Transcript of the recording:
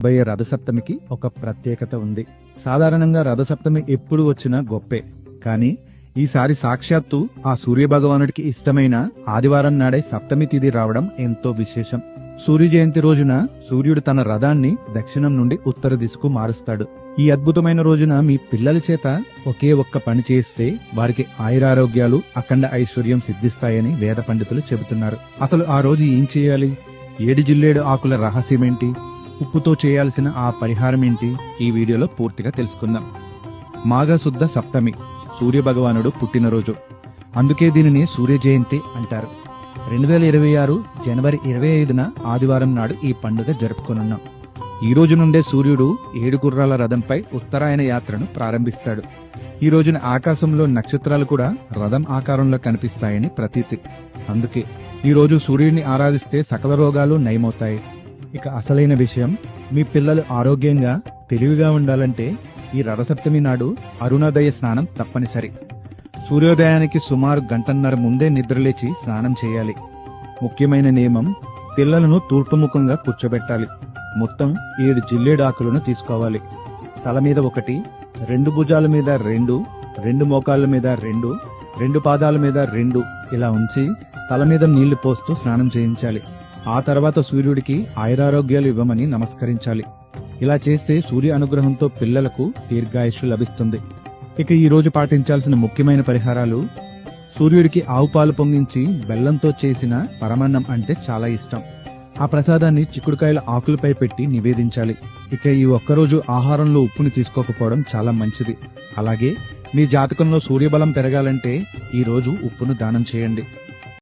రాబోయే రథసప్తమికి ఒక ప్రత్యేకత ఉంది. సాధారణంగా రథసప్తమి ఎప్పుడు వచ్చినా గొప్పే, కానీ ఈసారి సాక్షాత్తు ఆ సూర్యభగవానుడికి ఇష్టమైన ఆదివారం నాడే సప్తమి తిథి రావడం ఎంతో విశేషం. సూర్య జయంతి రోజున సూర్యుడు తన రథాన్ని దక్షిణం నుండి ఉత్తర దిశకు మారుస్తాడు. ఈ అద్భుతమైన రోజున మీ పిల్లల చేత ఒకే ఒక్క పని చేస్తే వారికి ఆయురారోగ్యాలు, అఖండ ఐశ్వర్యం సిద్ధిస్తాయని వేద పండితులు చెబుతున్నారు. అసలు ఆ రోజు ఏం చేయాలి? 7 జిల్లేడు ఆకుల రహస్యమేంటి? ఉప్పుతో చేయాల్సిన ఆ పరిహారం ఏంటి? ఈ వీడియోలో పూర్తిగా తెలుసుకుందాం. మాఘశుద్ధ సప్తమి సూర్యభగవానుడు పుట్టినరోజు, అందుకే దీనిని సూర్య జయంతి అంటారు. 2026 జనవరి 25న ఆదివారం నాడు ఈ పండుగ జరుపుకొనున్నాం. ఈ రోజు నుండే సూర్యుడు 7 గుర్రాల రథంపై ఉత్తరాయణ యాత్రను ప్రారంభిస్తాడు. ఈ రోజున ఆకాశంలో నక్షత్రాలు కూడా రథం ఆకారంలో కనిపిస్తాయని ప్రతీతి. అందుకే ఈ రోజు సూర్యుడిని ఆరాధిస్తే సకల రోగాలు నయమవుతాయి. ఇక అసలైన విషయం, మీ పిల్లలు ఆరోగ్యంగా తెలివిగా ఉండాలంటే ఈ రథసప్తమి నాడు అరుణోదయ స్నానం తప్పనిసరి. సూర్యోదయానికి సుమారు గంటన్నర ముందే నిద్రలేచి స్నానం చేయాలి. ముఖ్యమైన నియమం, పిల్లలను తూర్పుముఖంగా కూర్చోబెట్టాలి. మొత్తం 7 జిల్లేడు ఆకులను తీసుకోవాలి. తల మీద 1, 2 భుజాల మీద 2, 2 మోకాళ్ళ మీద 2, 2 పాదాల మీద 2 ఇలా ఉంచి తల మీద నీళ్లు పోస్తూ స్నానం చేయించాలి. ఆ తర్వాత సూర్యుడికి ఆయురారోగ్యాలు ఇవ్వమని నమస్కరించాలి. ఇలా చేస్తే సూర్య అనుగ్రహంతో పిల్లలకు దీర్ఘాయుష్షు లభిస్తుంది. ఇక ఈ రోజు పాటించాల్సిన ముఖ్యమైన పరిహారాలు: సూర్యుడికి ఆవు పాలు పొంగించి బెల్లంతో చేసిన పరమాన్నం అంటే చాలా ఇష్టం. ఆ ప్రసాదాన్ని చిక్కుడుకాయల ఆకులపై పెట్టి నివేదించాలి. ఇక ఈ ఒక్కరోజు ఆహారంలో ఉప్పుని తీసుకోకపోవడం చాలా మంచిది. అలాగే మీ జాతకంలో సూర్యబలం పెరగాలంటే ఈ రోజు ఉప్పును దానం చేయండి.